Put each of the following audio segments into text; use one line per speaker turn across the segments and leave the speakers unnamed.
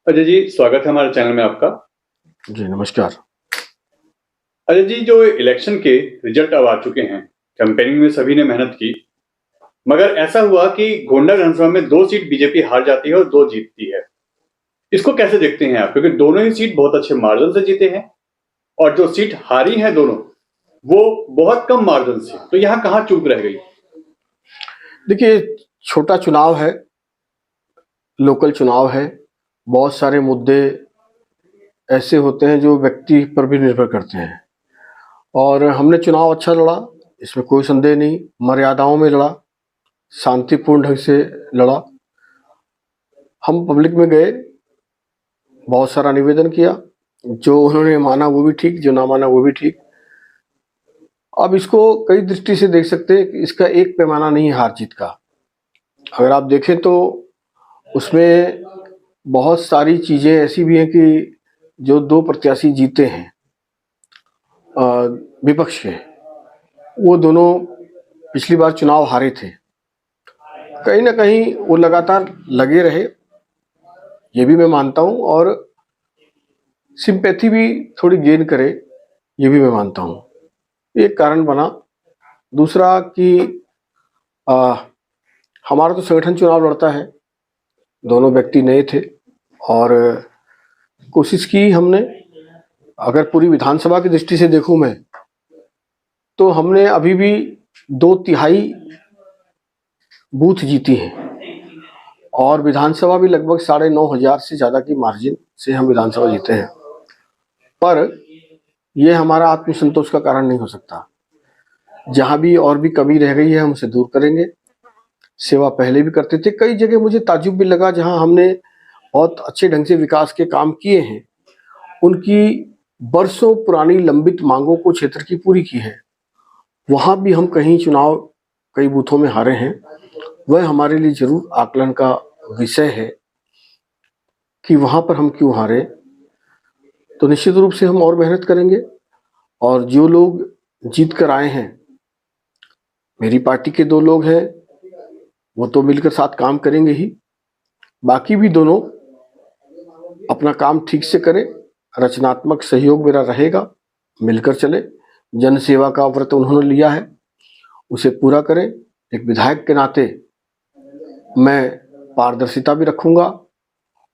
अजय जी, स्वागत है हमारे चैनल में आपका।
जी, नमस्कार।
अजय जी, जो इलेक्शन के रिजल्ट अब आ चुके हैं, कैंपेनिंग में सभी ने मेहनत की, मगर ऐसा हुआ कि गोंडा विधानसभा में 2 सीट बीजेपी हार जाती है और 2 जीतती है। इसको कैसे देखते हैं आप? क्योंकि दोनों ही सीट बहुत अच्छे मार्जिन से जीते हैं और जो सीट हारी हैं दोनों, वो बहुत कम मार्जिन से। तो यहाँ कहाँ चूक रह गई?
देखिए, छोटा चुनाव है, लोकल चुनाव है, बहुत सारे मुद्दे ऐसे होते हैं जो व्यक्ति पर भी निर्भर करते हैं और हमने चुनाव अच्छा लड़ा, इसमें कोई संदेह नहीं, मर्यादाओं में लड़ा, शांतिपूर्ण ढंग से लड़ा। हम पब्लिक में गए, बहुत सारा निवेदन किया, जो उन्होंने माना वो भी ठीक, जो ना माना वो भी ठीक। अब इसको कई दृष्टि से देख सकते हैं कि इसका एक पैमाना नहीं है हार-जीत का। अगर आप देखें तो उसमें बहुत सारी चीज़ें ऐसी भी हैं कि जो 2 प्रत्याशी जीते हैं विपक्ष के, वो दोनों पिछली बार चुनाव हारे थे। कहीं न कहीं वो लगातार लगे रहे, ये भी मैं मानता हूँ और सिम्पैथी भी थोड़ी गेन करे, ये भी मैं मानता हूँ। एक कारण बना। दूसरा कि अ, हमारा तो संगठन चुनाव लड़ता है, दोनों व्यक्ति नए थे और कोशिश की हमने। अगर पूरी विधानसभा की दृष्टि से देखूं मैं, तो हमने अभी भी 2/3 बूथ जीती हैं और विधानसभा भी लगभग 9,500 से ज़्यादा की मार्जिन से हम विधानसभा जीते हैं। पर यह हमारा आत्मसंतोष का कारण नहीं हो सकता। जहाँ भी और भी कमी रह गई है हम उसे दूर करेंगे। सेवा पहले भी करते थे, कई जगह मुझे ताज्जुब भी लगा जहाँ हमने बहुत अच्छे ढंग से विकास के काम किए हैं, उनकी बरसों पुरानी लंबित मांगों को क्षेत्र की पूरी की है। वहाँ भी हम कहीं चुनाव कई बूथों में हारे हैं। वह हमारे लिए ज़रूर आकलन का विषय है कि वहाँ पर हम क्यों हारे। तो निश्चित रूप से हम और मेहनत करेंगे और जो लोग जीत कर आए हैं, मेरी पार्टी के 2 लोग हैं, वो तो मिलकर साथ काम करेंगे ही। बाकी भी दोनों अपना काम ठीक से करें, रचनात्मक सहयोग मेरा रहेगा, मिलकर चले। जन सेवा का व्रत उन्होंने लिया है, उसे पूरा करें। एक विधायक के नाते मैं पारदर्शिता भी रखूंगा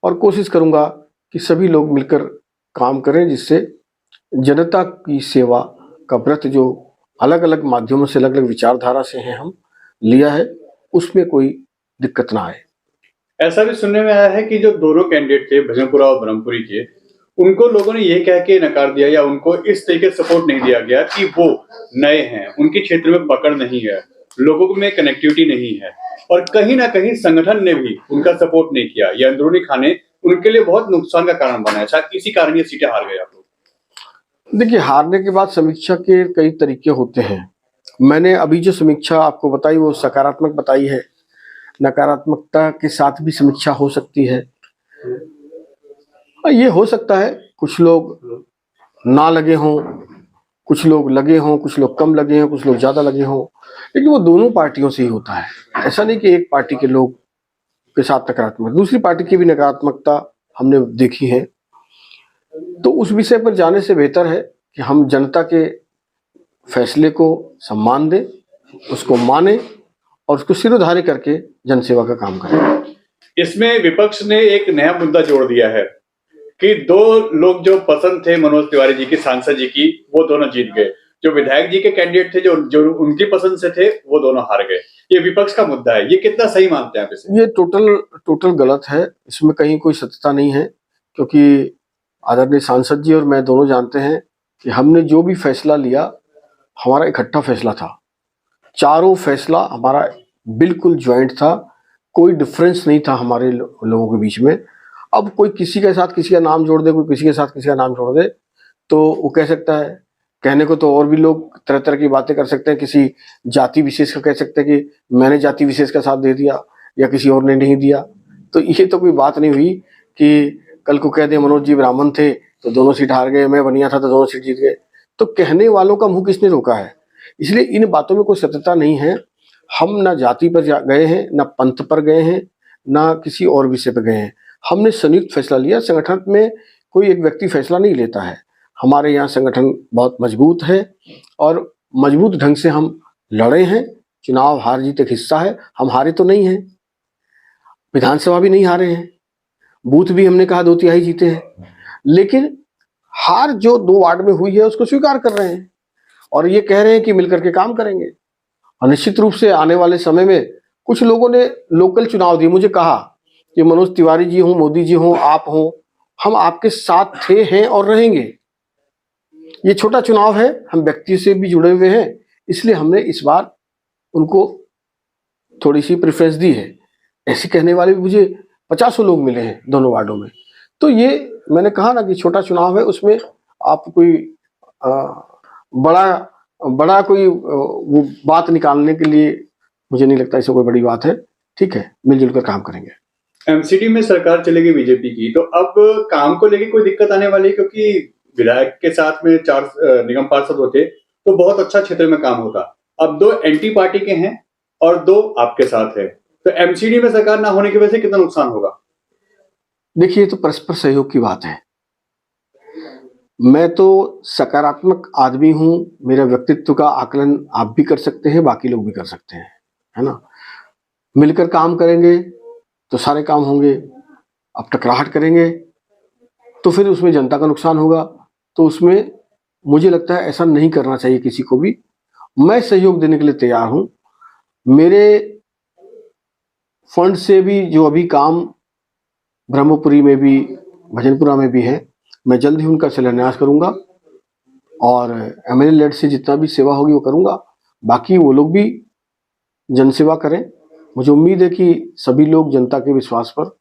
और कोशिश करूंगा कि सभी लोग मिलकर काम करें, जिससे जनता की सेवा का व्रत जो अलग अलग माध्यमों से, अलग अलग विचारधारा से है हम लिया है, उसमें कोई दिक्कत ना आए।
ऐसा भी सुनने में आया है कि जो दोनों कैंडिडेट थे, भजनपुरा और ब्रह्मपुरी के, उनको लोगों ने ये कह के नकार दिया या उनको इस तरीके से सपोर्ट नहीं दिया गया कि वो नए हैं, उनके क्षेत्र में पकड़ नहीं है, लोगों में कनेक्टिविटी नहीं है और कहीं ना कहीं संगठन ने भी उनका सपोर्ट नहीं किया। ये अंदरूनी खाने उनके लिए बहुत नुकसान का कारण बना है। शायद इसी कारण ये सीटें हार गए आप लोग।
देखिए, हारने के बाद समीक्षा के कई तरीके होते हैं। मैंने अभी जो समीक्षा आपको बताई वो सकारात्मक बताई है, नकारात्मकता के साथ भी समीक्षा हो सकती है। ये हो सकता है कुछ लोग ना लगे हों, कुछ लोग लगे हों, कुछ लोग कम लगे हों, कुछ लोग ज़्यादा लगे हों, लेकिन वो दोनों पार्टियों से ही होता है। ऐसा नहीं कि एक पार्टी के लोग के साथ नकारात्मक, दूसरी पार्टी की भी नकारात्मकता हमने देखी है। तो उस विषय पर जाने से बेहतर है कि हम जनता के फैसले को सम्मान दें, उसको माने और उसको सिरोधार्य करके जनसेवा का काम करें।
इसमें विपक्ष ने एक नया मुद्दा जोड़ दिया है कि 2 लोग जो पसंद थे मनोज तिवारी जी की, सांसद जी की, वो दोनों जीत गए। जो विधायक जी के कैंडिडेट थे, जो उनकी पसंद से थे, वो दोनों हार गए। ये विपक्ष का मुद्दा है, ये कितना सही मानते हैं आप इसे?
ये टोटल गलत है, इसमें कहीं कोई सत्यता नहीं है, क्योंकि आदरणीय सांसद जी और मैं दोनों जानते हैं कि हमने जो भी फैसला लिया, हमारा इकट्ठा फैसला था। चारों फैसला हमारा बिल्कुल ज्वाइंट था, कोई डिफरेंस नहीं था हमारे लोगों के बीच में। अब कोई किसी के साथ किसी का नाम जोड़ दे, कोई किसी के साथ किसी का नाम जोड़ दे, तो वो कह सकता है, कहने को तो और भी लोग तरह तरह की बातें कर सकते हैं। किसी जाति विशेष का कह सकते हैं कि मैंने जाति विशेष का साथ दे दिया या किसी और ने नहीं दिया। तो ये तो कोई बात नहीं हुई कि कल को कह दे मनोज जी ब्राह्मण थे तो दोनों सीट हार गए, मैं बनिया था तो दोनों सीट जीत गए। तो कहने वालों का मुंह किसने रोका है? इसलिए इन बातों में कोई सत्यता नहीं है। हम ना जाति पर गए हैं, ना पंथ पर गए हैं, ना किसी और विषय पर गए हैं। हमने संयुक्त फैसला लिया। संगठन में कोई एक व्यक्ति फैसला नहीं लेता है। हमारे यहाँ संगठन बहुत मजबूत है और मजबूत ढंग से हम लड़े हैं। चुनाव हार जीत एक हिस्सा है, हम हारे तो नहीं हैं, विधानसभा भी नहीं हारे हैं, बूथ भी हमने कहा 2/3 जीते हैं, लेकिन हार जो 2 वार्ड में हुई है उसको स्वीकार कर रहे हैं और ये कह रहे हैं कि मिलकर के काम करेंगे। और निश्चित रूप से आने वाले समय में कुछ लोगों ने लोकल चुनाव दिए, मुझे कहा कि मनोज तिवारी जी हों, मोदी जी हों, आप हों, हम आपके साथ थे, हैं और रहेंगे। ये छोटा चुनाव है, हम व्यक्ति से भी जुड़े हुए हैं, इसलिए हमने इस बार उनको थोड़ी सी प्रेफरेंस दी है। ऐसे कहने वाले भी मुझे 50 लोग मिले हैं दोनों वार्डों में। तो ये मैंने कहा ना कि छोटा चुनाव है, उसमें आप कोई बड़ा कोई वो बात निकालने के लिए मुझे नहीं लगता इसमें कोई बड़ी बात है। ठीक है, मिलजुल कर काम करेंगे।
एमसीडी में सरकार चलेगी बीजेपी की, तो अब काम को लेके कोई दिक्कत आने वाली है? क्योंकि विधायक के साथ में 4 निगम पार्षद होते तो बहुत अच्छा क्षेत्र में काम होता। अब 2 एंटी पार्टी के हैं और 2 आपके साथ है, तो एमसीडी में सरकार ना होने की वजह से कितना नुकसान होगा?
देखिए, ये तो परस्पर सहयोग की बात है। मैं तो सकारात्मक आदमी हूं, मेरा व्यक्तित्व का आकलन आप भी कर सकते हैं, बाकी लोग भी कर सकते हैं, है ना। मिलकर काम करेंगे तो सारे काम होंगे, अब टकराहट करेंगे तो फिर उसमें जनता का नुकसान होगा। तो उसमें मुझे लगता है ऐसा नहीं करना चाहिए किसी को भी। मैं सहयोग देने के लिए तैयार हूं। मेरे फंड से भी जो अभी काम ब्रह्मपुरी में भी, भजनपुरा में भी है, मैं जल्द ही उनका शिलान्यास करूंगा और एमएलए लेड से जितना भी सेवा होगी वो करूंगा। बाकी वो लोग भी जनसेवा करें। मुझे उम्मीद है कि सभी लोग जनता के विश्वास पर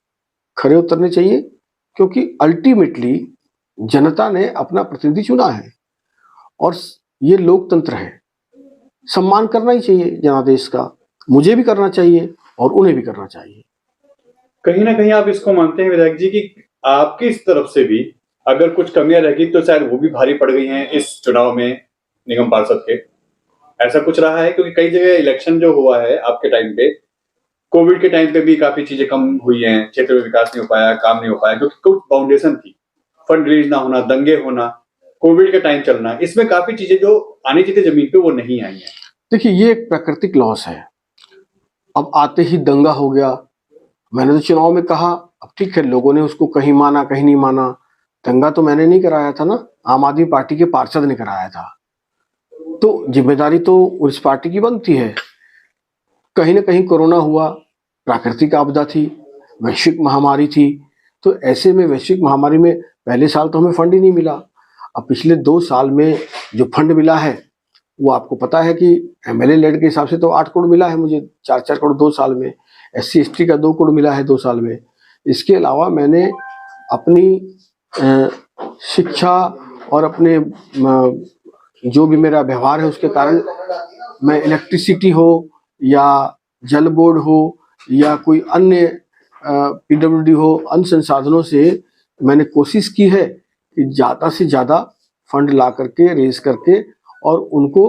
खरे उतरने चाहिए, क्योंकि अल्टीमेटली जनता ने अपना प्रतिनिधि चुना है और ये लोकतंत्र है। सम्मान करना ही चाहिए जनादेश का, मुझे भी करना चाहिए और उन्हें भी करना चाहिए।
कहीं ना कहीं आप इसको मानते हैं विधायक जी कि आपकी इस तरफ से भी अगर कुछ कमियां रहेगी तो शायद वो भी भारी पड़ गई हैं इस चुनाव में निगम पार्षद के? ऐसा कुछ रहा है? क्योंकि कई जगह इलेक्शन जो हुआ है आपके टाइम पे, कोविड के टाइम पे भी काफी चीजें कम हुई हैं, क्षेत्र में विकास नहीं हो पाया, काम नहीं हो पाया, क्योंकि कुछ फाउंडेशन थी, फंड रिलीज ना होना, दंगे होना, कोविड का टाइम चलना, इसमें काफी चीजें जो आनी चाहिए जमीन पे वो नहीं आई हैं।
देखिए, ये एक प्राकृतिक लॉस है। अब आते ही दंगा हो गया। मैंने तो चुनाव में कहा, अब ठीक है, लोगों ने उसको कहीं माना कहीं नहीं माना, दंगा तो मैंने नहीं कराया था ना, आम आदमी पार्टी के पार्षद ने कराया था, तो जिम्मेदारी तो उस पार्टी की बनती है। कहीं ना कहीं कोरोना हुआ, प्राकृतिक आपदा थी, वैश्विक महामारी थी, तो ऐसे में वैश्विक महामारी में पहले साल तो हमें फंड ही नहीं मिला। अब पिछले 2 साल में जो फंड मिला है वो आपको पता है कि एमएलए लेड के हिसाब से तो 8 करोड़ मिला है मुझे, 4-4 करोड़ 2 साल में, SC ST का 2 करोड़ मिला है 2 साल में। इसके अलावा मैंने अपनी शिक्षा और अपने जो भी मेरा व्यवहार है उसके कारण मैं इलेक्ट्रिसिटी हो या जल बोर्ड हो या कोई अन्य PWD हो, अन्य संसाधनों से मैंने कोशिश की है कि ज़्यादा से ज़्यादा फंड ला करके, रेज करके और उनको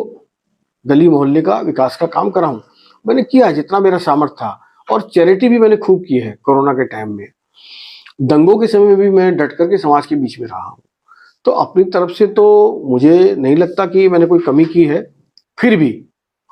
गली मोहल्ले का विकास का काम कराऊं। मैंने किया जितना मेरा सामर्थ्य था और चैरिटी भी मैंने खूब की है। कोरोना के टाइम में, दंगों के समय में भी मैं डट करके समाज के बीच में रहा हूं। तो अपनी तरफ से तो मुझे नहीं लगता कि मैंने कोई कमी की है, फिर भी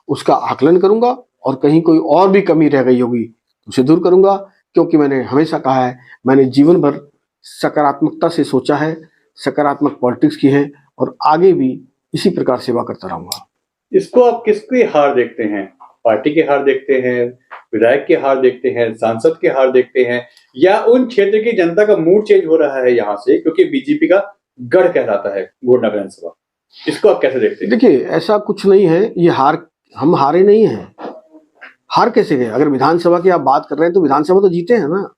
उसका आकलन करूंगा और कहीं कोई और भी कमी रह गई होगी तो उसे दूर करूंगा, क्योंकि मैंने हमेशा कहा है, मैंने जीवन भर सकारात्मकता से सोचा है, सकारात्मक पॉलिटिक्स की है और आगे भी इसी प्रकार सेवा करता रहूंगा।
इसको आप किसकी हार देखते हैं? पार्टी की हार देखते हैं, विधायक की हार देखते हैं, सांसद की हार देखते हैं, या उन क्षेत्र की जनता का मूड चेंज हो रहा है यहाँ से, क्योंकि बीजेपी का गढ़ कहलाता है गोंडा विधानसभा? इसको आप कैसे देखते हैं?
देखिए, ऐसा कुछ नहीं है, ये हार, हम हारे नहीं हैं। हार कैसे गए? अगर विधानसभा की आप बात कर रहे हैं तो विधानसभा तो जीते हैं ना,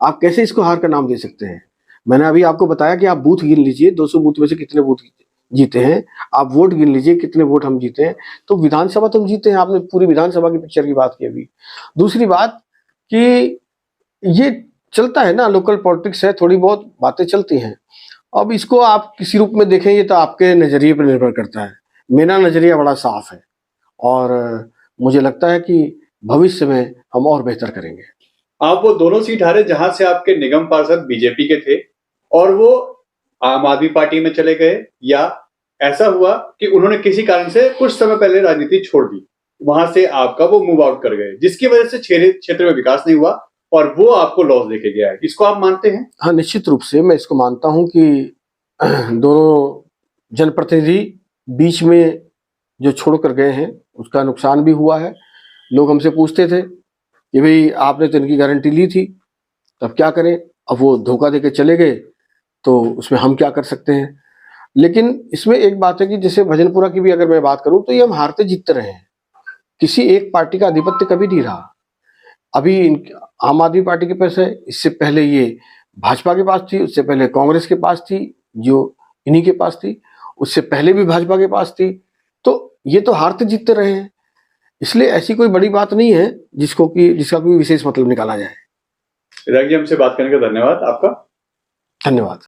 आप कैसे इसको हार का नाम दे सकते हैं? मैंने अभी आपको बताया कि आप बूथ गिन लीजिए, 200 बूथ में से कितने बूथ जीते हैं, आप वोट गिन लीजिए कितने वोट हम जीते हैं, तो विधानसभा तो हम जीते हैं। आपने पूरी विधानसभा की पिक्चर की बात की अभी। दूसरी बात कि ये चलता है ना, लोकल पॉलिटिक्स है, थोड़ी बहुत बातें चलती हैं। अब इसको आप किसी रूप में देखें, ये तो आपके नजरिए पर निर्भर करता है। मेरा नजरिया बड़ा साफ है और मुझे लगता है कि भविष्य में हम और बेहतर करेंगे।
आप वो दोनों सीट हारे जहां से आपके निगम पार्षद बीजेपी के थे और वो आम आदमी पार्टी में चले गए, या ऐसा हुआ कि उन्होंने किसी कारण से कुछ समय पहले राजनीति छोड़ दी, वहां से आपका वो मूव आउट कर गए, जिसकी वजह से क्षेत्र में विकास नहीं हुआ और वो आपको लॉस देके गया है। इसको आप मानते हैं?
हाँ, निश्चित रूप से मैं इसको मानता हूं कि दोनों जनप्रतिनिधि बीच में जो छोड़ कर गए हैं उसका नुकसान भी हुआ है। लोग हमसे पूछते थे कि भाई आपने तो इनकी गारंटी ली थी, तब क्या करें? अब वो धोखा देके चले गए तो उसमें हम क्या कर सकते हैं। लेकिन इसमें एक बात है कि जैसे भजनपुरा की भी अगर मैं बात करूं तो ये हम हारते जीतते रहे हैं, किसी एक पार्टी का आधिपत्य कभी नहीं रहा। अभी आम आदमी पार्टी के पास है, इससे पहले ये भाजपा के पास थी, उससे पहले कांग्रेस के पास थी जो इन्हीं के पास थी, उससे पहले भी भाजपा के पास थी। तो ये तो हारते जीतते रहे हैं, इसलिए ऐसी कोई बड़ी बात नहीं है जिसका कोई विशेष मतलब निकाला जाए।
विधायक जी, हमसे बात करने का धन्यवाद आपका।
धन्यवाद।